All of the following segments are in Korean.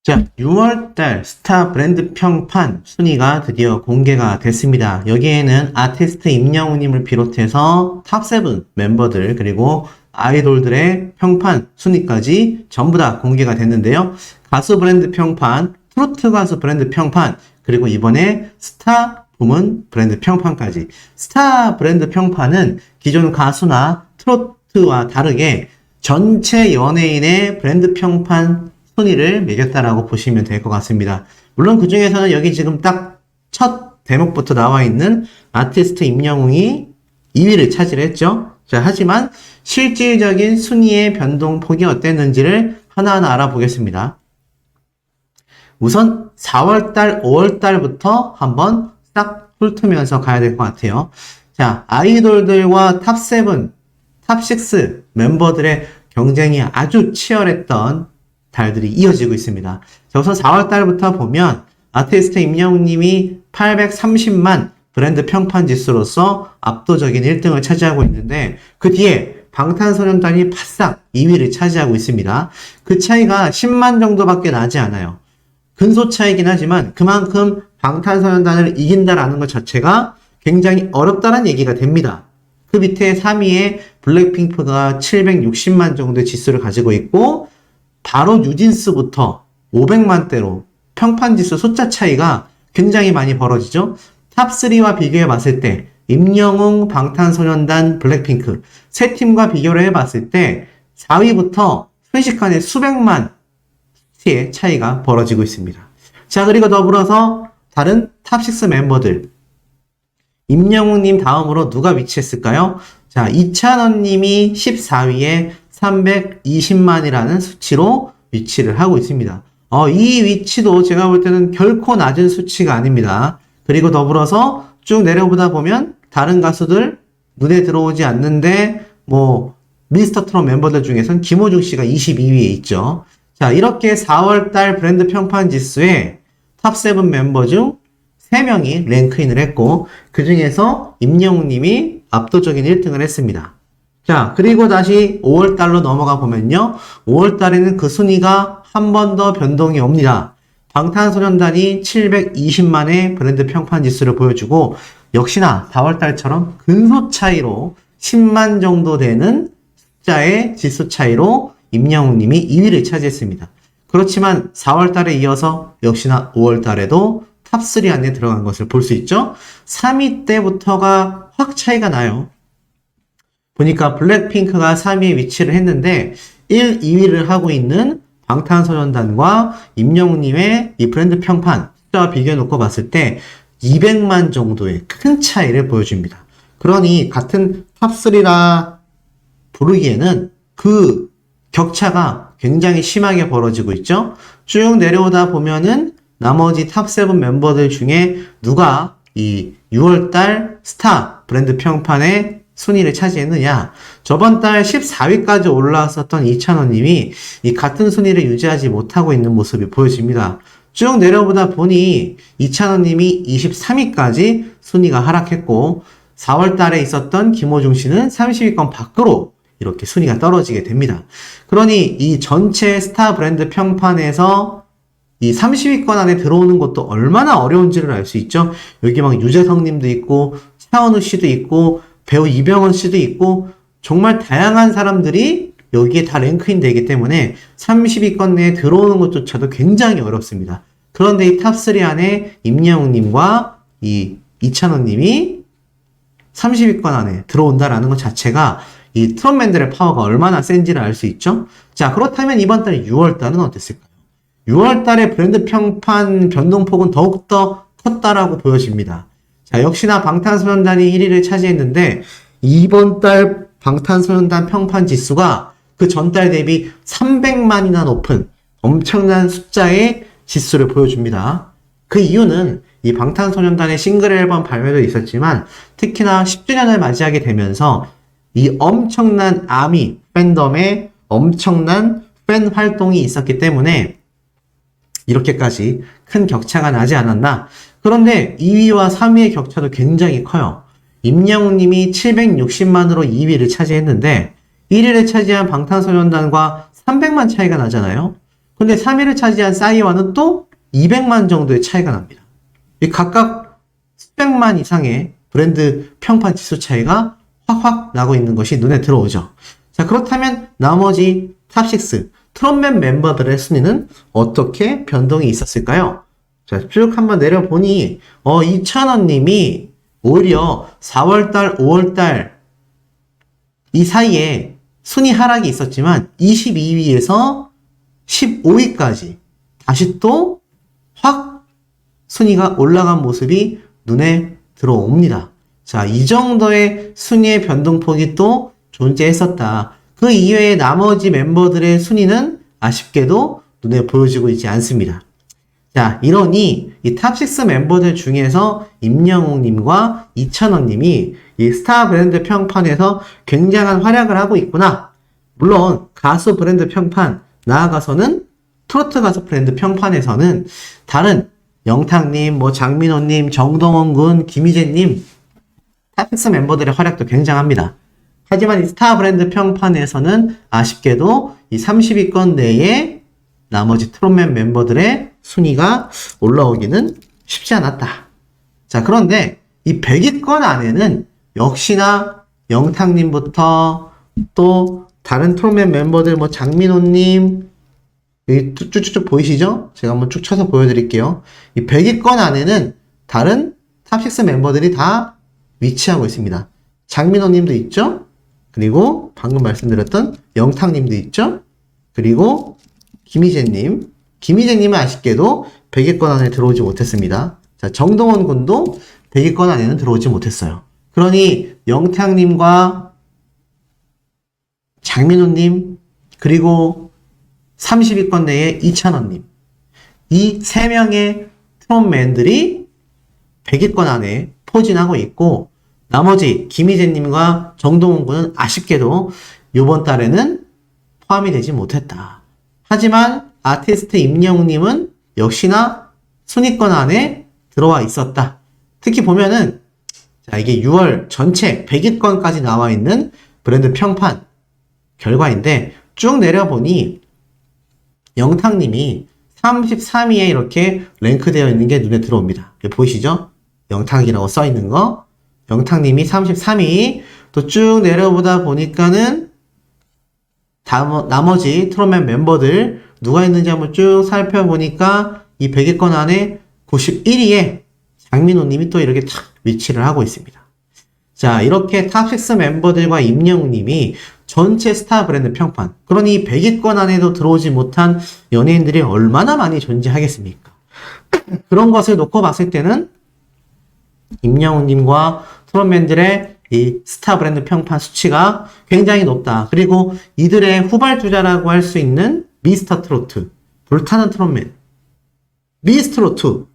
자, 6월달 스타 브랜드 평판 순위가 드디어 공개가 됐습니다. 여기에는 아티스트 임영웅님을 비롯해서 탑7 멤버들 그리고 아이돌들의 평판 순위까지 전부 다 공개가 됐는데요. 가수 브랜드 평판, 트로트 가수 브랜드 평판, 그리고 이번에 스타 부문 브랜드 평판까지. 스타 브랜드 평판은 기존 가수나 트로트와 다르게 전체 연예인의 브랜드 평판 순위를 매겼다라고 보시면 될 것 같습니다. 물론 그 중에서는 여기 지금 딱 첫 대목부터 나와 있는 아티스트 임영웅이 2위를 차지했죠. 자, 하지만 실질적인 순위의 변동폭이 어땠는지를 하나하나 알아보겠습니다. 우선 4월달, 5월달부터 한번 싹 훑으면서 가야 될 것 같아요. 자, 아이돌들과 탑7, 탑6 멤버들의 경쟁이 아주 치열했던 달들이 이어지고 있습니다. 자, 우선 4월달부터 보면 아티스트 임영웅님이 830만 브랜드 평판 지수로서 압도적인 1등을 차지하고 있는데 그 뒤에 방탄소년단이 바싹 2위를 차지하고 있습니다. 그 차이가 10만 정도밖에 나지 않아요. 근소 차이긴 하지만 그만큼 방탄소년단을 이긴다라는 것 자체가 굉장히 어렵다는 얘기가 됩니다. 그 밑에 3위에 블랙핑크가 760만 정도의 지수를 가지고 있고 바로 뉴진스부터 500만대로 평판지수 숫자 차이가 굉장히 많이 벌어지죠. 탑3와 비교해 봤을 때 임영웅, 방탄소년단, 블랙핑크 세 팀과 비교를 해봤을 때 4위부터 순식간에 수백만 의 차이가 벌어지고 있습니다. 자, 그리고 더불어서 다른 탑6 멤버들 임영웅님 다음으로 누가 위치했을까요? 자, 이찬원님이 14위에 320만이라는 수치로 위치를 하고 있습니다. 이 위치도 제가 볼 때는 결코 낮은 수치가 아닙니다. 그리고 더불어서 쭉 내려보다 보면 다른 가수들 눈에 들어오지 않는데 미스터트롯 멤버들 중에선 김호중 씨가 22위에 있죠. 자, 이렇게 4월달 브랜드 평판 지수에 탑7 멤버 중 3명이 랭크인을 했고 그 중에서 임영웅님이 압도적인 1등을 했습니다. 자, 그리고 다시 5월달로 넘어가 보면요. 5월달에는 그 순위가 한 번 더 변동이 옵니다. 방탄소년단이 720만의 브랜드 평판 지수를 보여주고 역시나 4월달처럼 근소 차이로 10만 정도 되는 숫자의 지수 차이로 임영웅님이 2위를 차지했습니다. 그렇지만 4월달에 이어서 역시나 5월달에도 탑3 안에 들어간 것을 볼 수 있죠. 3위 때부터가 확 차이가 나요. 보니까 블랙핑크가 3위에 위치를 했는데 1, 2위를 하고 있는 방탄소년단과 임영웅님의 이 브랜드 평판 숫자와 비교해 놓고 봤을 때 200만 정도의 큰 차이를 보여줍니다. 그러니 같은 탑3라 부르기에는 그 격차가 굉장히 심하게 벌어지고 있죠. 쭉 내려오다 보면은 나머지 탑7 멤버들 중에 누가 이 6월달 스타 브랜드 평판의 순위를 차지했느냐. 저번 달 14위까지 올라왔었던 이찬원님이 이 같은 순위를 유지하지 못하고 있는 모습이 보여집니다. 쭉 내려보다 보니 이찬원님이 23위까지 순위가 하락했고 4월달에 있었던 김호중 씨는 30위권 밖으로 이렇게 순위가 떨어지게 됩니다. 그러니 이 전체 스타 브랜드 평판에서 이 30위권 안에 들어오는 것도 얼마나 어려운지를 알 수 있죠. 여기 막 유재석 님도 있고 차은우 씨도 있고 배우 이병헌 씨도 있고 정말 다양한 사람들이 여기에 다 랭크인 되기 때문에 30위권 내에 들어오는 것조차도 굉장히 어렵습니다. 그런데 이 탑3 안에 임영웅 님과 이 이찬원 님이 30위권 안에 들어온다라는 것 자체가 이 트롯맨들의 파워가 얼마나 센지를 알 수 있죠. 자, 그렇다면 이번 달 6월달은 어땠을까요? 6월달의 브랜드 평판 변동폭은 더욱더 컸다라고 보여집니다. 자, 역시나 방탄소년단이 1위를 차지했는데 이번 달 방탄소년단 평판 지수가 그 전달 대비 300만이나 높은 엄청난 숫자의 지수를 보여줍니다. 그 이유는 이 방탄소년단의 싱글 앨범 발매도 있었지만 특히나 10주년을 맞이하게 되면서 이 엄청난 아미 팬덤의 엄청난 팬 활동이 있었기 때문에 이렇게까지 큰 격차가 나지 않았나. 그런데 2위와 3위의 격차도 굉장히 커요. 임영웅 님이 760만으로 2위를 차지했는데 1위를 차지한 방탄소년단과 300만 차이가 나잖아요. 근데 3위를 차지한 싸이와는 또 200만 정도의 차이가 납니다. 이 각각 수백만 이상의 브랜드 평판 지수 차이가 확확 나고 있는 것이 눈에 들어오죠. 자, 그렇다면 나머지 탑6 트롯맨 멤버들의 순위는 어떻게 변동이 있었을까요? 자, 쭉 한번 내려보니 이찬원님이 오히려 4월달, 5월달 이 사이에 순위 하락이 있었지만 22위에서 15위까지 다시 또 확 순위가 올라간 모습이 눈에 들어옵니다. 자, 이 정도의 순위의 변동폭이 또 존재했었다. 그 이외의 나머지 멤버들의 순위는 아쉽게도 눈에 보여지고 있지 않습니다. 자, 이러니 이 탑6 멤버들 중에서 임영웅님과 이찬원님이 이 스타 브랜드 평판에서 굉장한 활약을 하고 있구나. 물론 가수 브랜드 평판, 나아가서는 트로트 가수 브랜드 평판에서는 다른 영탁님, 장민호님, 정동원 군, 김희재님 탑6 멤버들의 활약도 굉장합니다. 하지만 이 스타 브랜드 평판에서는 아쉽게도 이 30위권 내에 나머지 트롯맨 멤버들의 순위가 올라오기는 쉽지 않았다. 자, 그런데 이 100위권 안에는 역시나 영탁님부터 또 다른 트롯맨 멤버들 장민호님 여기 쭉쭉쭉 보이시죠? 제가 한번 쭉 쳐서 보여드릴게요. 이 100위권 안에는 다른 탑6 멤버들이 다 위치하고 있습니다. 장민호님도 있죠? 그리고 방금 말씀드렸던 영탁님도 있죠? 그리고 김희재님은 아쉽게도 100위권 안에 들어오지 못했습니다. 자, 정동원 군도 100위권 안에는 들어오지 못했어요. 그러니 영탁님과 장민호님 그리고 30위권 내에 이찬원님 이 3명의 트롯맨들이 100위권 안에 포진하고 있고 나머지 김희재님과 정동원 군은 아쉽게도 이번 달에는 포함이 되지 못했다. 하지만 아티스트 임영웅님은 역시나 순위권 안에 들어와 있었다. 특히 보면은 자, 이게 6월 전체 100위권까지 나와 있는 브랜드 평판 결과인데 쭉 내려보니 영탁님이 33위에 이렇게 랭크되어 있는 게 눈에 들어옵니다. 보이시죠? 영탁이라고 써 있는 거. 영탁님이 33위. 또 쭉 내려보다 보니까는 나머지 트롯맨 멤버들 누가 있는지 한번 쭉 살펴보니까 이 100위권 안에 91위에 장민호님이 또 이렇게 탁 위치를 하고 있습니다. 자, 이렇게 탑6 멤버들과 임영웅님이 전체 스타 브랜드 평판, 그러니 100위권 안에도 들어오지 못한 연예인들이 얼마나 많이 존재하겠습니까? 그런 것을 놓고 봤을 때는 임영웅님과 트롯맨들의 이 스타 브랜드 평판 수치가 굉장히 높다. 그리고 이들의 후발주자라고 할 수 있는 미스터 트로트, 불타는 트롯맨, 미스트로트,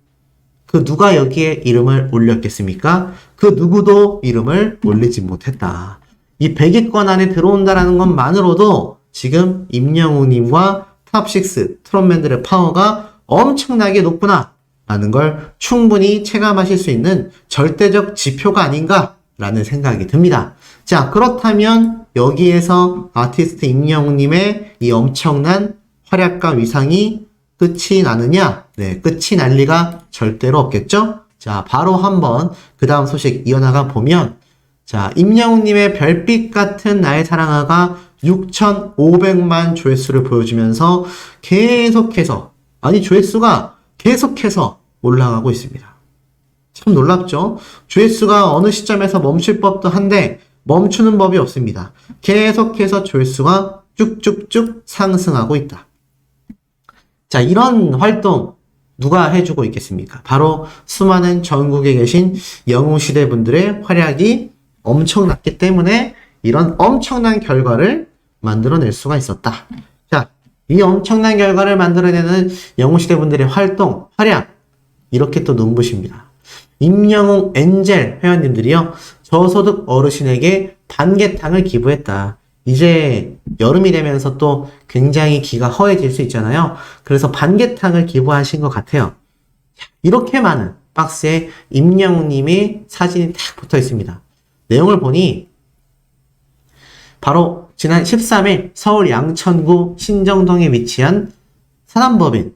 그 누가 여기에 이름을 올렸겠습니까? 그 누구도 이름을 올리지 못했다. 이 100위권 안에 들어온다라는 것만으로도 지금 임영웅님과 탑6 트롯맨들의 파워가 엄청나게 높구나 라는 걸 충분히 체감하실 수 있는 절대적 지표가 아닌가라는 생각이 듭니다. 자, 그렇다면 여기에서 아티스트 임영웅님의 이 엄청난 활약과 위상이 끝이 나느냐? 네, 끝이 날 리가 절대로 없겠죠? 자, 바로 한번 그 다음 소식 이어나가 보면 자, 임영웅님의 별빛 같은 나의 사랑아가 6,500만 조회수를 보여주면서 계속해서 조회수가 계속해서 올라가고 있습니다. 참 놀랍죠? 조회수가 어느 시점에서 멈출 법도 한데 멈추는 법이 없습니다. 계속해서 조회수가 쭉쭉쭉 상승하고 있다. 자, 이런 활동 누가 해주고 있겠습니까? 바로 수많은 전국에 계신 영웅시대 분들의 활약이 엄청났기 때문에 이런 엄청난 결과를 만들어낼 수가 있었다. 자, 이 엄청난 결과를 만들어내는 영웅시대 분들의 활동, 활약 이렇게 또 눈부십니다. 임영웅 엔젤 회원님들이요, 저소득 어르신에게 반개탕을 기부했다. 이제 여름이 되면서 또 굉장히 기가 허해질 수 있잖아요. 그래서 반개탕을 기부하신 것 같아요. 이렇게 많은 박스에 임영웅님의 사진이 딱 붙어 있습니다. 내용을 보니 바로 지난 13일 서울 양천구 신정동에 위치한 사단법인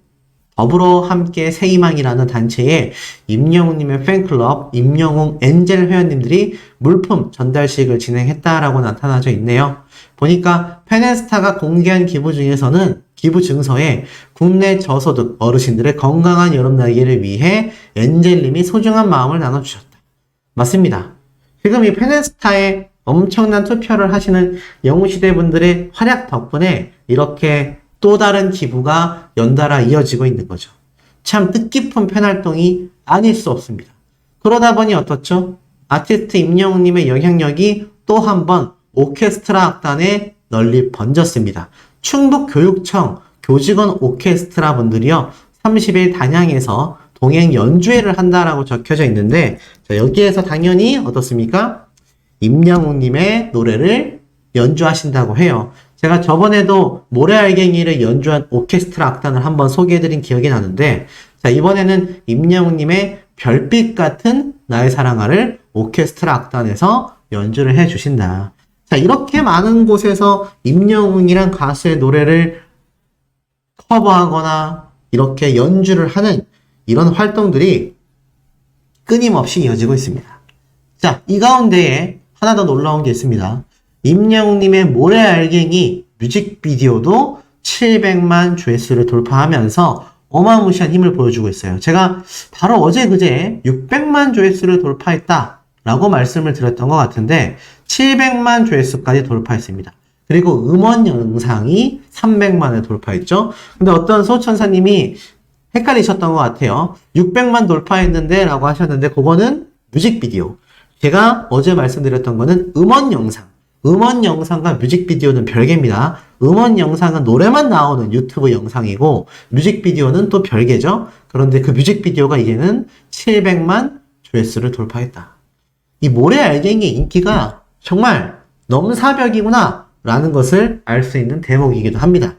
더불어 함께 새희망이라는 단체에 임영웅님의 팬클럽 임영웅 엔젤 회원님들이 물품 전달식을 진행했다라고 나타나져 있네요. 보니까 페네스타가 공개한 기부 중에서는 기부 증서에 국내 저소득 어르신들의 건강한 여름 날개를 위해 엔젤님이 소중한 마음을 나눠주셨다. 맞습니다. 지금 이 페네스타에 엄청난 투표를 하시는 영웅시대 분들의 활약 덕분에 이렇게 또 다른 기부가 연달아 이어지고 있는 거죠. 참 뜻깊은 팬활동이 아닐 수 없습니다. 그러다 보니 어떻죠? 아티스트 임영웅님의 영향력이 또 한 번 오케스트라 악단에 널리 번졌습니다. 충북교육청 교직원 오케스트라 분들이요 30일 단양에서 동행 연주회를 한다라고 적혀져 있는데 자, 여기에서 당연히 어떻습니까? 임영웅님의 노래를 연주하신다고 해요. 제가 저번에도 모래알갱이를 연주한 오케스트라 악단을 한번 소개해드린 기억이 나는데 자 이번에는 임영웅님의 별빛 같은 나의 사랑아를 오케스트라 악단에서 연주를 해주신다. 자 이렇게 많은 곳에서 임영웅이란 가수의 노래를 커버하거나 이렇게 연주를 하는 이런 활동들이 끊임없이 이어지고 있습니다. 자, 이 가운데에 하나 더 놀라운 게 있습니다. 임영웅님의 모래알갱이 뮤직비디오도 700만 조회수를 돌파하면서 어마무시한 힘을 보여주고 있어요. 제가 바로 어제 그제 600만 조회수를 돌파했다라고 말씀을 드렸던 것 같은데 700만 조회수까지 돌파했습니다. 그리고 음원 영상이 300만을 돌파했죠. 근데 어떤 소천사님이 헷갈리셨던 것 같아요. 600만 돌파했는데 라고 하셨는데 그거는 뮤직비디오. 제가 어제 말씀드렸던 거는 음원 영상. 음원 영상과 뮤직비디오는 별개입니다. 음원 영상은 노래만 나오는 유튜브 영상이고 뮤직비디오는 또 별개죠. 그런데 그 뮤직비디오가 이제는 700만 조회수를 돌파했다. 이 모래알갱이의 인기가 정말 넘사벽이구나 라는 것을 알 수 있는 대목이기도 합니다.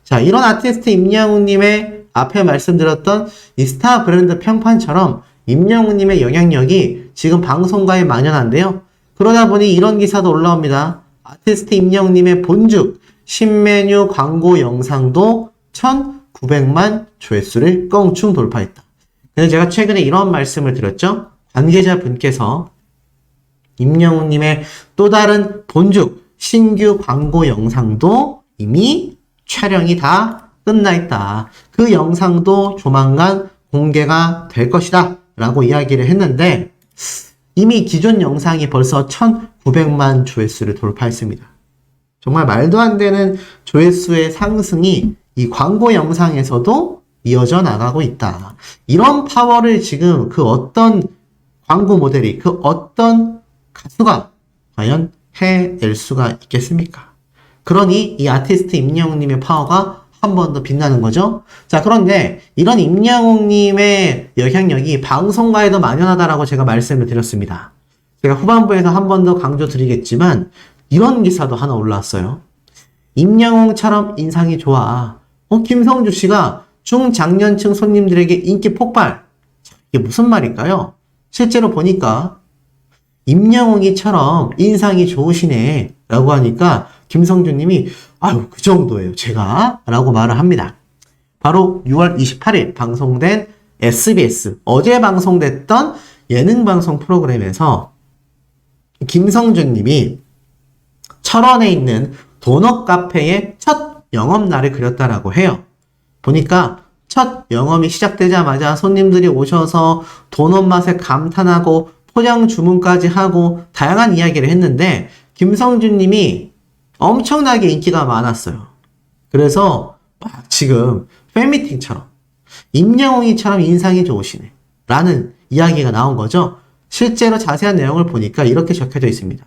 자, 이런 아티스트 임영웅님의 앞에 말씀드렸던 이 스타 브랜드 평판처럼 임영웅님의 영향력이 지금 방송가에 만연한데요. 그러다 보니 이런 기사도 올라옵니다. 아티스트 임영웅님의 본죽 신메뉴 광고 영상도 1900만 조회수를 껑충 돌파했다. 그래서 제가 최근에 이런 말씀을 드렸죠. 관계자분께서 임영웅님의 또 다른 본죽 신규 광고 영상도 이미 촬영이 다 끝나 있다. 그 영상도 조만간 공개가 될 것이다 라고 이야기를 했는데 이미 기존 영상이 벌써 1900만 조회수를 돌파했습니다. 정말 말도 안 되는 조회수의 상승이 이 광고 영상에서도 이어져 나가고 있다. 이런 파워를 지금 그 어떤 광고 모델이 그 어떤 가수가 과연 해낼 수가 있겠습니까? 그러니 이 아티스트 임영웅님의 파워가 한 번 더 빛나는 거죠. 자, 그런데 이런 임영웅님의 영향력이 방송가에도 만연하다라고 제가 말씀을 드렸습니다. 제가 후반부에서 한 번 더 강조 드리겠지만 이런 기사도 하나 올라왔어요. 임영웅처럼 인상이 좋아. 김성주 씨가 중장년층 손님들에게 인기 폭발. 이게 무슨 말일까요? 실제로 보니까 임영웅이처럼 인상이 좋으시네 라고 하니까 김성주님이 아유 그 정도예요 제가 라고 말을 합니다. 바로 6월 28일 방송된 SBS 어제 방송됐던 예능방송 프로그램에서 김성주님이 철원에 있는 도넛 카페의 첫 영업날을 그렸다라고 해요. 보니까 첫 영업이 시작되자마자 손님들이 오셔서 도넛 맛에 감탄하고 포장 주문까지 하고 다양한 이야기를 했는데 김성주님이 엄청나게 인기가 많았어요. 그래서 막 지금 팬미팅처럼 임영웅이처럼 인상이 좋으시네 라는 이야기가 나온 거죠. 실제로 자세한 내용을 보니까 이렇게 적혀져 있습니다.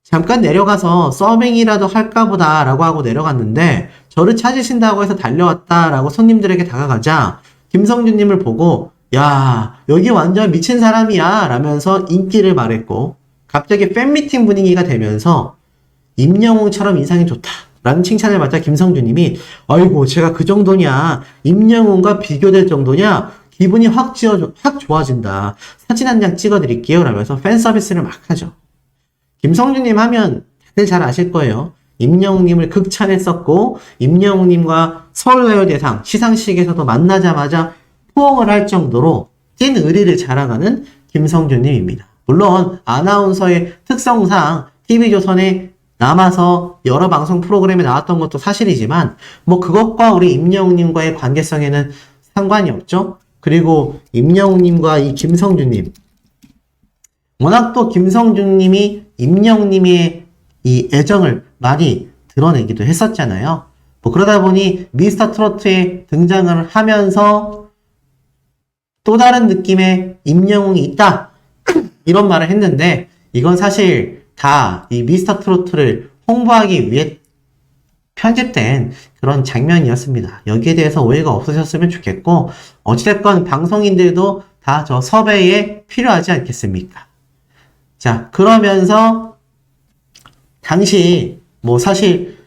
잠깐 내려가서 서빙이라도 할까 보다 라고 하고 내려갔는데 저를 찾으신다고 해서 달려왔다 라고 손님들에게 다가가자 김성주님을 보고 야 여기 완전 미친 사람이야 라면서 인기를 말했고 갑자기 팬미팅 분위기가 되면서 임영웅처럼 인상이 좋다 라는 칭찬을 받자 김성주님이 아이고 제가 그 정도냐 임영웅과 비교될 정도냐 기분이 확 좋아진다 사진 한 장 찍어드릴게요 라면서 팬 서비스를 막 하죠. 김성주님 하면 다들 잘 아실 거예요. 임영웅님을 극찬했었고 임영웅님과 서울가요대상 시상식에서도 만나자마자 포옹을 할 정도로 찐 의리를 자랑하는 김성준님입니다. 물론 아나운서의 특성상 TV조선에 남아서 여러 방송 프로그램에 나왔던 것도 사실이지만 뭐 그것과 우리 임영웅님과의 관계성에는 상관이 없죠. 그리고 임영웅님과 이 김성준님, 워낙 또 김성준님이 임영웅님의 이 애정을 많이 드러내기도 했었잖아요. 뭐 그러다 보니 미스터 트로트에 등장을 하면서 또 다른 느낌의 임영웅이 있다 이런 말을 했는데, 이건 사실 다 이 미스터 트로트를 홍보하기 위해 편집된 그런 장면이었습니다. 여기에 대해서 오해가 없으셨으면 좋겠고, 어찌됐건 방송인들도 다 저 섭외에 필요하지 않겠습니까? 자, 그러면서 당시 뭐 사실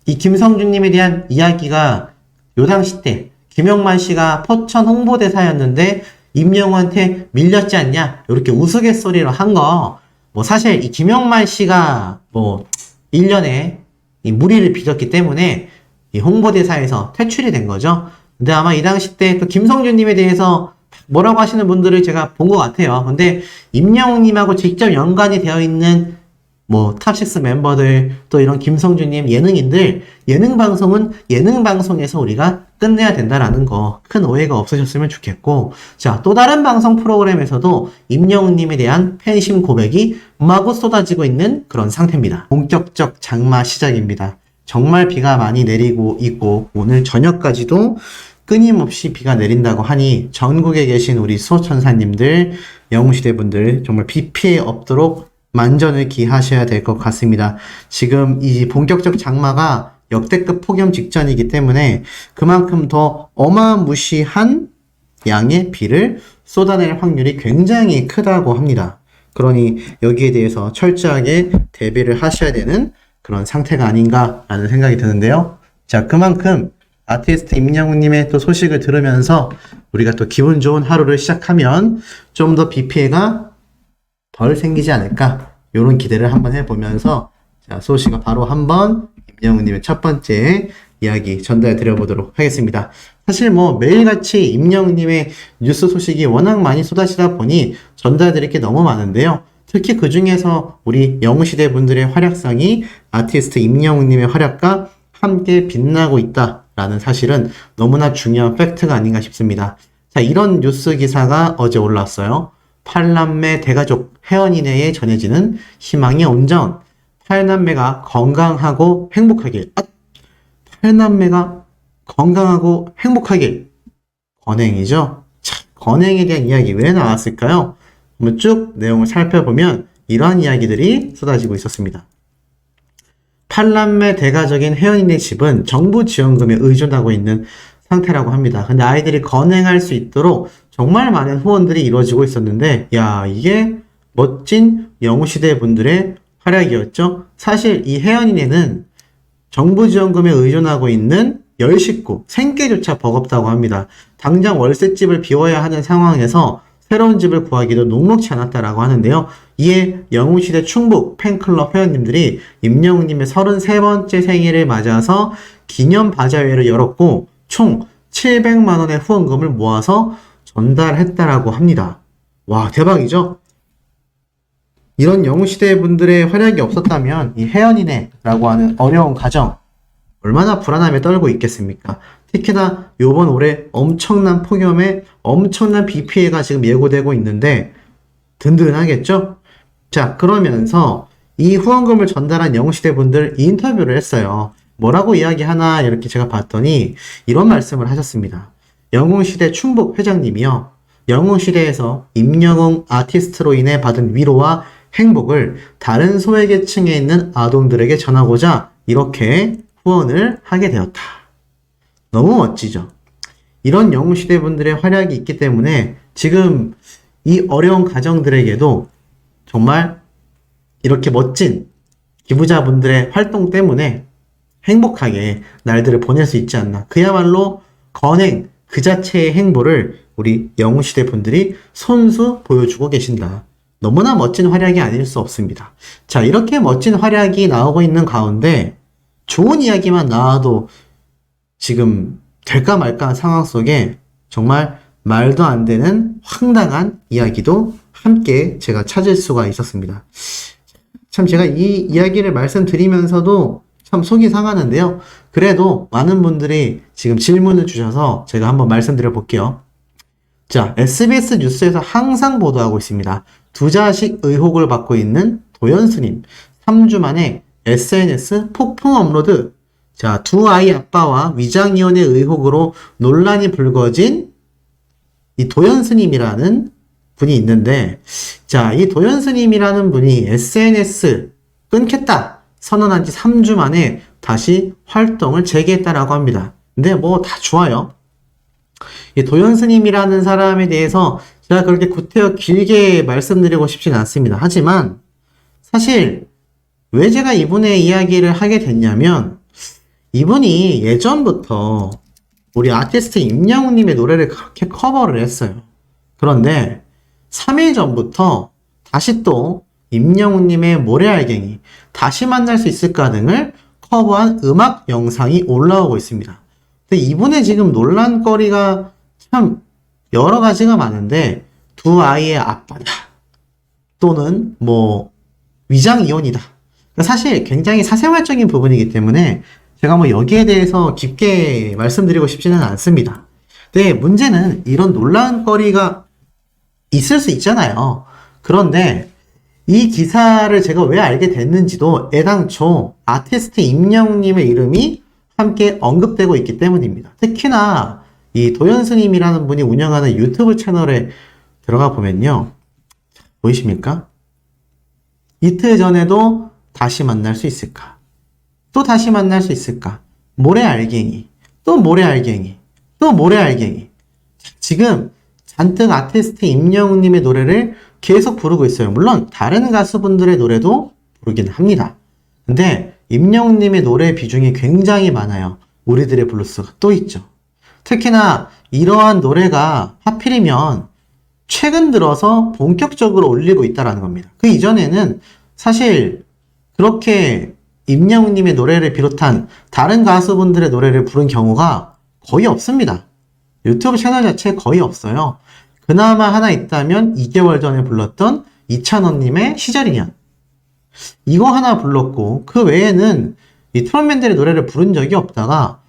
이 김성준님에 대한 이야기가 요 당시 때 김영만 씨가 포천 홍보대사였는데 임영웅한테 밀렸지 않냐 이렇게 우스갯소리로 한 거, 뭐 사실 이 김영만 씨가 뭐 1년에 이 무리를 빚었기 때문에 이 홍보대사에서 퇴출이 된 거죠. 근데 아마 이 당시 때 또 김성준님에 대해서 뭐라고 하시는 분들을 제가 본 것 같아요. 근데 임영웅님하고 직접 연관이 되어 있는 뭐 탑6 멤버들, 또 이런 김성준님 예능인들, 예능방송은 예능방송에서 우리가 끝내야 된다라는 거 큰 오해가 없으셨으면 좋겠고, 자, 또 다른 방송 프로그램에서도 임영웅님에 대한 팬심 고백이 마구 쏟아지고 있는 그런 상태입니다. 본격적 장마 시작입니다. 정말 비가 많이 내리고 있고 오늘 저녁까지도 끊임없이 비가 내린다고 하니 전국에 계신 우리 수호천사님들, 영웅시대분들 정말 비 피해 없도록 만전을 기하셔야 될 것 같습니다. 지금 이 본격적 장마가 역대급 폭염 직전이기 때문에 그만큼 더 어마무시한 양의 비를 쏟아낼 확률이 굉장히 크다고 합니다. 그러니 여기에 대해서 철저하게 대비를 하셔야 되는 그런 상태가 아닌가라는 생각이 드는데요. 자, 그만큼 아티스트 임영웅님의 또 소식을 들으면서 우리가 또 기분 좋은 하루를 시작하면 좀 더 비 피해가 덜 생기지 않을까, 이런 기대를 한번 해보면서, 자, 소식을 바로 한번 임영웅님의 첫 번째 이야기 전달해 드려보도록 하겠습니다. 사실 뭐 매일같이 임영웅님의 뉴스 소식이 워낙 많이 쏟아지다 보니 전달해 드릴 게 너무 많은데요. 특히 그 중에서 우리 영웅시대 분들의 활약상이 아티스트 임영웅님의 활약과 함께 빛나고 있다라는 사실은 너무나 중요한 팩트가 아닌가 싶습니다. 자, 이런 뉴스 기사가 어제 올라왔어요. 8남매 대가족 혜연이네에 전해지는 희망의 온전. 8남매가 건강하고 행복하길. 8남매가 건강하고 행복하길. 건행이죠. 참, 건행에 대한 이야기 왜 나왔을까요? 한번 쭉 내용을 살펴보면 이러한 이야기들이 쏟아지고 있었습니다. 8남매 대가족인 혜연이네 집은 정부 지원금에 의존하고 있는 상태라고 합니다. 근데 아이들이 건행할 수 있도록 정말 많은 후원들이 이루어지고 있었는데, 야, 이게 멋진 영웅시대 분들의 활약이었죠. 사실 이 혜연이네는 정부 지원금에 의존하고 있는 10식구, 생계조차 버겁다고 합니다. 당장 월세집을 비워야 하는 상황에서 새로운 집을 구하기도 녹록치 않았다라고 하는데요. 이에 영웅시대 충북 팬클럽 회원님들이 임영웅님의 33번째 생일을 맞아서 기념 바자회를 열었고 총 700만원의 후원금을 모아서 전달했다라고 합니다. 와, 대박이죠? 이런 영웅시대 분들의 활약이 없었다면 이 혜연이네라고 하는 어려운 가정 얼마나 불안함에 떨고 있겠습니까? 특히나 요번 올해 엄청난 폭염에 엄청난 비 피해가 지금 예고되고 있는데 든든하겠죠? 자, 그러면서 이 후원금을 전달한 영웅시대 분들 인터뷰를 했어요. 뭐라고 이야기하나 이렇게 제가 봤더니 이런 말씀을 하셨습니다. 영웅시대 충북 회장님이요. 영웅시대에서 임영웅 아티스트로 인해 받은 위로와 행복을 다른 소외계층에 있는 아동들에게 전하고자 이렇게 후원을 하게 되었다. 너무 멋지죠? 이런 영웅시대 분들의 활약이 있기 때문에 지금 이 어려운 가정들에게도 정말 이렇게 멋진 기부자분들의 활동 때문에 행복하게 날들을 보낼 수 있지 않나. 그야말로 건행 그 자체의 행보를 우리 영웅시대 분들이 손수 보여주고 계신다. 너무나 멋진 활약이 아닐 수 없습니다. 자, 이렇게 멋진 활약이 나오고 있는 가운데 좋은 이야기만 나와도 지금 될까 말까 한 상황 속에 정말 말도 안 되는 황당한 이야기도 함께 제가 찾을 수가 있었습니다. 참 제가 이 이야기를 말씀드리면서도 참 속이 상하는데요. 그래도 많은 분들이 지금 질문을 주셔서 제가 한번 말씀드려 볼게요. 자, SBS 뉴스에서 항상 보도하고 있습니다. 두자식 의혹을 받고 있는 도연수님. 3주 만에 SNS 폭풍 업로드. 자, 두 아이 아빠와 위장이혼의 의혹으로 논란이 불거진 이 도연수님이라는 분이 있는데, 자, 이 도연수님이라는 분이 SNS 끊겠다 선언한 지 3주 만에 다시 활동을 재개했다라고 합니다. 근데 뭐 다 좋아요. 이 도연스님이라는 사람에 대해서 제가 그렇게 구태여 길게 말씀드리고 싶지는 않습니다. 하지만 사실 왜 제가 이분의 이야기를 하게 됐냐면, 이분이 예전부터 우리 아티스트 임영웅님의 노래를 그렇게 커버를 했어요. 그런데 3일 전부터 다시 또 임영웅님의 모래알갱이, 다시 만날 수 있을까 등을 커버한 음악 영상이 올라오고 있습니다. 근데 이분의 지금 논란거리가 참 여러 가지가 많은데, 두 아이의 아빠다, 또는 뭐 위장 이혼이다. 그러니까 사실 굉장히 사생활적인 부분이기 때문에 제가 뭐 여기에 대해서 깊게 말씀드리고 싶지는 않습니다. 근데 문제는 이런 논란거리가 있을 수 있잖아요. 그런데 이 기사를 제가 왜 알게 됐는지도 애당초 아티스트 임영웅님의 이름이 함께 언급되고 있기 때문입니다. 특히나 이 도연스님이라는 분이 운영하는 유튜브 채널에 들어가 보면요, 보이십니까? 이틀 전에도 다시 만날 수 있을까? 또 다시 만날 수 있을까? 모래알갱이, 또 모래알갱이, 또 모래알갱이. 지금 잔뜩 아티스트 임영웅님의 노래를 계속 부르고 있어요. 물론 다른 가수분들의 노래도 부르긴 합니다. 근데 임영웅님의 노래 비중이 굉장히 많아요. 우리들의 블루스가 또 있죠. 특히나 이러한 노래가 하필이면 최근 들어서 본격적으로 올리고 있다는 겁니다. 그 이전에는 사실 그렇게 임영웅님의 노래를 비롯한 다른 가수분들의 노래를 부른 경우가 거의 없습니다. 유튜브 채널 자체에 거의 없어요. 그나마 하나 있다면 2개월 전에 불렀던 이찬원님의 시절이년, 이거 하나 불렀고, 그 외에는 이 트롯맨들의 노래를 부른 적이 없다가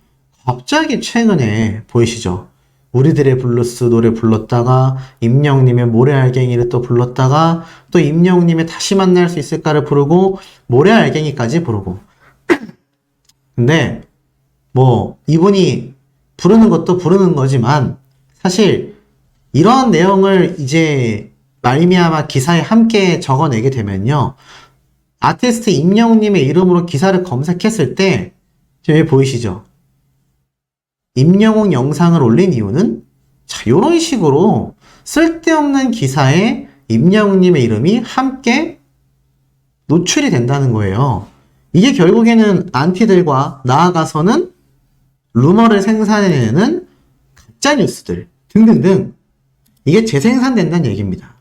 갑자기 최근에 보이시죠? 우리들의 블루스 노래 불렀다가 임영웅님의 모래알갱이를 또 불렀다가 또 임영웅님의 다시 만날 수 있을까를 부르고 모래알갱이까지 부르고. 근데 뭐 이분이 부르는 것도 부르는 거지만 사실 이런 내용을 이제 말미암아 기사에 함께 적어내게 되면요, 아티스트 임영웅님의 이름으로 기사를 검색했을 때 지금 여기 보이시죠? 임영웅 영상을 올린 이유는, 자, 요런 식으로 쓸데없는 기사에 임영웅님의 이름이 함께 노출이 된다는 거예요. 이게 결국에는 안티들과 나아가서는 루머를 생산해내는 가짜뉴스들 등등등, 이게 재생산된다는 얘기입니다.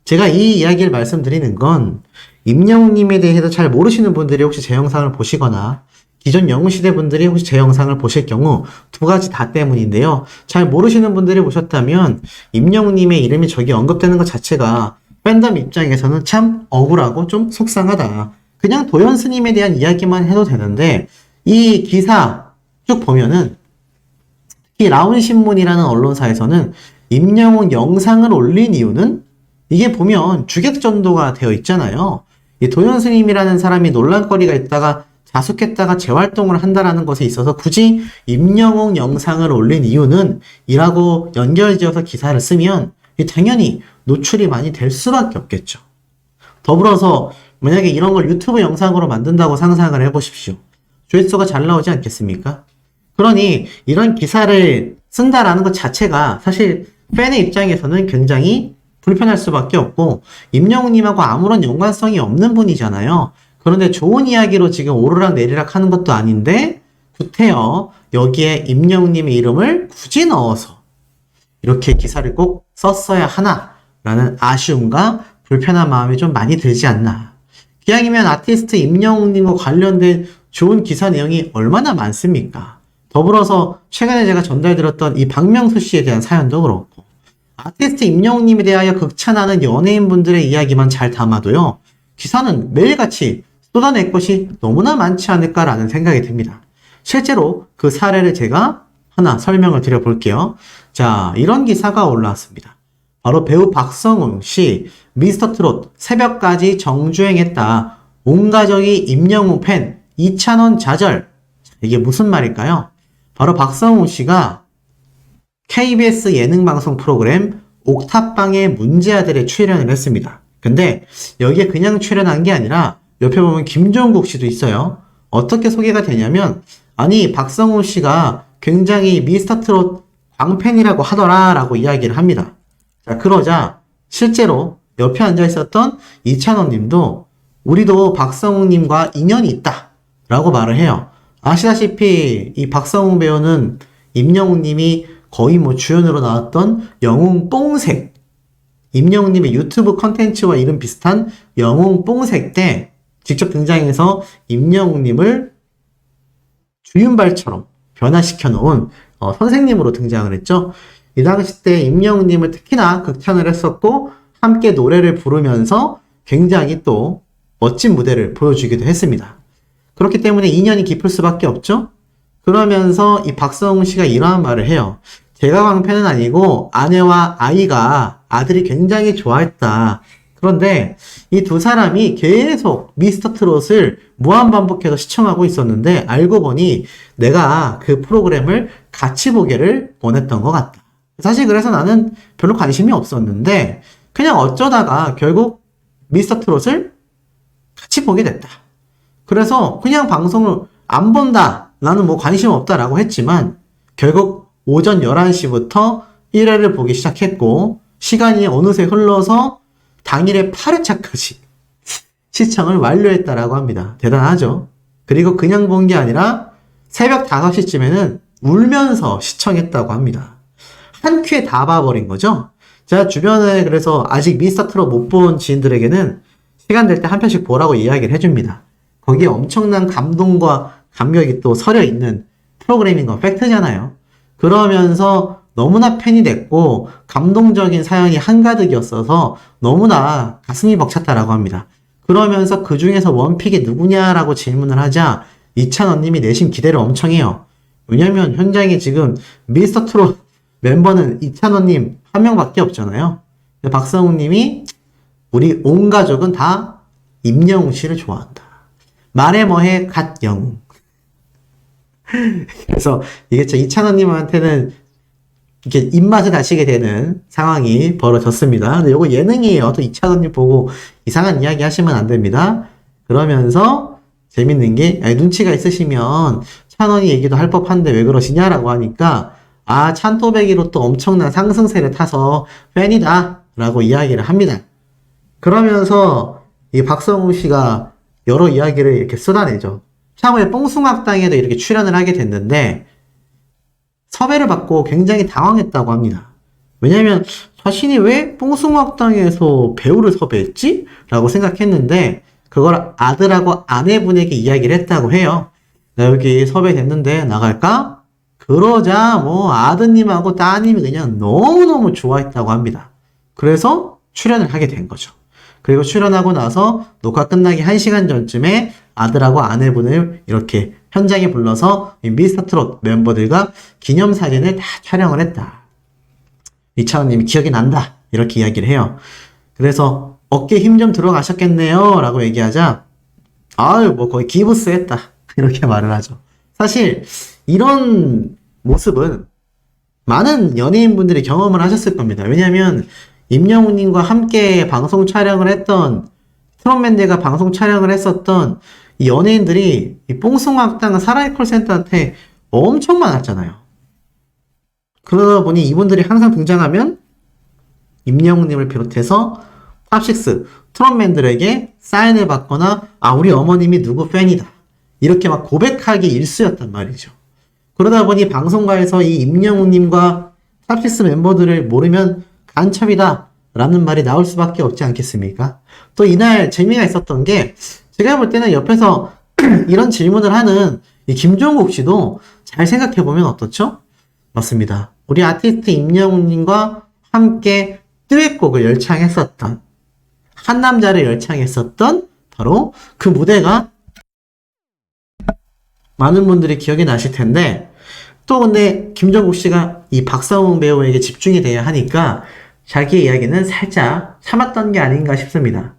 제가 이 이야기를 말씀드리는 건 임영웅님에 대해서 잘 모르시는 분들이 혹시 제 영상을 보시거나 기존 영웅시대 분들이 혹시 제 영상을 보실 경우 두 가지 다 때문인데요. 잘 모르시는 분들이 보셨다면 임영웅님의 이름이 저기 언급되는 것 자체가 팬덤 입장에서는 참 억울하고 좀 속상하다. 그냥 도연스님에 대한 이야기만 해도 되는데, 이 기사 쭉 보면은 특히 라운신문이라는 언론사에서는 임영웅 영상을 올린 이유는, 이게 보면 주객전도가 되어 있잖아요. 이 도연스님이라는 사람이 논란거리가 있다가 자숙했다가 재활동을 한다라는 것에 있어서 굳이 임영웅 영상을 올린 이유는 이라고 연결지어서 기사를 쓰면 당연히 노출이 많이 될 수밖에 없겠죠. 더불어서 만약에 이런 걸 유튜브 영상으로 만든다고 상상을 해보십시오. 조회수가 잘 나오지 않겠습니까? 그러니 이런 기사를 쓴다라는 것 자체가 사실 팬의 입장에서는 굉장히 불편할 수밖에 없고, 임영웅님하고 아무런 연관성이 없는 분이잖아요. 그런데 좋은 이야기로 지금 오르락 내리락 하는 것도 아닌데 구태여 여기에 임영웅님의 이름을 굳이 넣어서 이렇게 기사를 꼭 썼어야 하나라는 아쉬움과 불편한 마음이 좀 많이 들지 않나. 기왕이면 아티스트 임영웅님과 관련된 좋은 기사 내용이 얼마나 많습니까? 더불어서 최근에 제가 전달드렸던 이 박명수 씨에 대한 사연도 그렇고, 아티스트 임영웅님에 대하여 극찬하는 연예인분들의 이야기만 잘 담아도요, 기사는 매일같이 쏟아낼 것이 너무나 많지 않을까라는 생각이 듭니다. 실제로 그 사례를 제가 하나 설명을 드려볼게요. 자, 이런 기사가 올라왔습니다. 바로 배우 박성웅 씨, 미스터트롯 새벽까지 정주행했다. 온 가족이 임영웅 팬, 2,000원 좌절. 이게 무슨 말일까요? 바로 박성웅 씨가 KBS 예능방송 프로그램 옥탑방의 문제아들에 출연을 했습니다. 근데 여기에 그냥 출연한 게 아니라 옆에 보면 김종국 씨도 있어요. 어떻게 소개가 되냐면, 아니 박성웅 씨가 굉장히 미스터트롯 광팬이라고 하더라 라고 이야기를 합니다. 자, 그러자 실제로 옆에 앉아 있었던 이찬원 님도 우리도 박성웅 님과 인연이 있다 라고 말을 해요. 아시다시피 이 박성웅 배우는 임영웅 님이 거의 뭐 주연으로 나왔던 영웅 뽕색, 임영웅 님의 유튜브 컨텐츠와 이름 비슷한 영웅 뽕색 때 직접 등장해서 임영웅 님을 주윤발처럼 변화시켜 놓은 선생님으로 등장을 했죠. 이 당시 때 임영웅 님을 특히나 극찬을 했었고, 함께 노래를 부르면서 굉장히 또 멋진 무대를 보여주기도 했습니다. 그렇기 때문에 인연이 깊을 수밖에 없죠. 그러면서 이 박성웅 씨가 이러한 말을 해요. 제가 광팬은 아니고 아내와 아들이 굉장히 좋아했다. 그런데 이 두 사람이 계속 미스터트롯을 무한반복해서 시청하고 있었는데 알고 보니 내가 그 프로그램을 같이 보기를 원했던 것 같다. 사실 그래서 나는 별로 관심이 없었는데 그냥 어쩌다가 결국 미스터트롯을 같이 보게 됐다. 그래서 그냥 방송을 안 본다, 나는 뭐 관심 없다라고 했지만 결국 오전 11시부터 1회를 보기 시작했고, 시간이 어느새 흘러서 당일에 8회차까지 시청을 완료했다라고 합니다. 대단하죠? 그리고 그냥 본 게 아니라 새벽 5시쯤에는 울면서 시청했다고 합니다. 한 큐에 다 봐버린 거죠? 제가 주변에 그래서 아직 미스터트롯 못 본 지인들에게는 시간 될 때 한 편씩 보라고 이야기를 해줍니다. 거기에 엄청난 감동과 감격이 또 서려 있는 프로그램인 건 팩트잖아요. 그러면서 너무나 팬이 됐고 감동적인 사연이 한가득이었어서 너무나 가슴이 벅찼다라고 합니다. 그러면서 그 중에서 원픽이 누구냐라고 질문을 하자 이찬원 님이 내심 기대를 엄청 해요. 왜냐면 현장에 지금 미스터트롯 멤버는 이찬원 님 한 명밖에 없잖아요. 박성웅 님이 우리 온 가족은 다 임영웅 씨를 좋아한다. 말해 뭐해 갓영웅. 그래서 이게 진짜 이찬원 님한테는 이렇게 입맛을 다시게 되는 상황이 벌어졌습니다. 근데 이거 예능이에요. 또 이찬원 님 보고 이상한 이야기 하시면 안 됩니다. 그러면서 재밌는 게, 아니, 눈치가 있으시면 찬원이 얘기도 할 법한데 왜 그러시냐라고 하니까, 아, 찬또배기로 또 엄청난 상승세를 타서 팬이다 라고 이야기를 합니다. 그러면서 이 박성웅 씨가 여러 이야기를 이렇게 쏟아내죠. 차후에 뽕숭악당에도 이렇게 출연을 하게 됐는데 섭외를 받고 굉장히 당황했다고 합니다. 왜냐면 자신이 왜 뽕숭악당에서 배우를 섭외했지? 라고 생각했는데 그걸 아들하고 아내분에게 이야기를 했다고 해요. 나 여기 섭외됐는데 나갈까? 그러자 뭐 아드님하고 따님이 그냥 너무너무 좋아했다고 합니다. 그래서 출연을 하게 된 거죠. 그리고 출연하고 나서 녹화 끝나기 1시간 전쯤에 아들하고 아내분을 이렇게 현장에 불러서 미스터트롯 멤버들과 기념사진을 다 촬영을 했다. 이찬원님이 기억이 난다. 이렇게 이야기를 해요. 그래서 어깨 힘 좀 들어가셨겠네요. 라고 얘기하자, 아유, 뭐 거의 기부스 했다. 이렇게 말을 하죠. 사실 이런 모습은 많은 연예인분들이 경험을 하셨을 겁니다. 왜냐하면 임영웅님과 함께 방송 촬영을 했던, 트롯맨들과 방송 촬영을 했었던 이 연예인들이 이 뽕숭악당 사라이 콜센터한테 엄청 많았잖아요. 그러다 보니 이분들이 항상 등장하면 임영웅님을 비롯해서 탑식스, 트롯맨들에게 사인을 받거나, 아, 우리 어머님이 누구 팬이다, 이렇게 막 고백하기 일쑤였단 말이죠. 그러다 보니 방송가에서 이 임영웅님과 탑식스 멤버들을 모르면 간첩이다 라는 말이 나올 수밖에 없지 않겠습니까? 또 이날 재미가 있었던 게, 제가 볼 때는 옆에서 이런 질문을 하는 이 김종국 씨도 잘 생각해보면 어떻죠? 맞습니다. 우리 아티스트 임영웅님과 함께 듀엣곡을 열창했었던, 한 남자를 열창했었던 바로 그 무대가 많은 분들이 기억이 나실 텐데, 또 근데 김종국 씨가 이 박상웅 배우에게 집중이 돼야 하니까 자기의 이야기는 살짝 참았던 게 아닌가 싶습니다.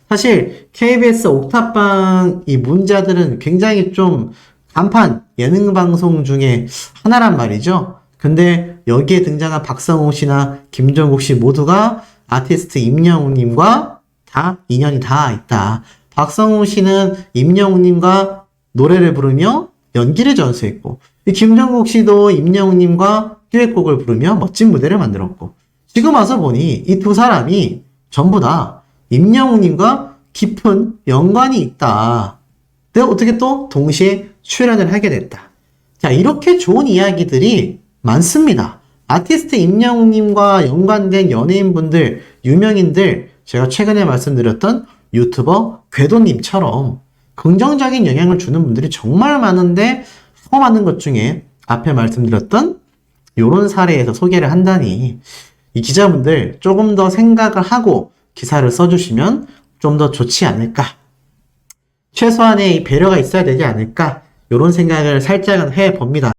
사실 KBS 옥탑방 이 문자들은 굉장히 좀 간판 예능 방송 중에 하나란 말이죠. 근데 여기에 등장한 박상웅 씨나 김종국 씨 모두가 아티스트 임영웅님과 다 인연이 다 있다. 박상웅 씨는 임영웅님과 노래를 부르며 연기를 전수했고, 이 김종국 씨도 임영웅님과 듀엣곡을 부르며 멋진 무대를 만들었고, 지금 와서 보니 이 두 사람이 전부 다 임영웅님과 깊은 연관이 있다. 근데 어떻게 또 동시에 출연을 하게 됐다. 자, 이렇게 좋은 이야기들이 많습니다. 아티스트 임영웅님과 연관된 연예인분들, 유명인들, 제가 최근에 말씀드렸던 유튜버 궤도님처럼 긍정적인 영향을 주는 분들이 정말 많은데, 수많은 것 중에 앞에 말씀드렸던 이런 사례에서 소개를 한다니, 이 기자분들 조금 더 생각을 하고 기사를 써주시면 좀 더 좋지 않을까. 최소한의 배려가 있어야 되지 않을까. 이런 생각을 살짝은 해봅니다.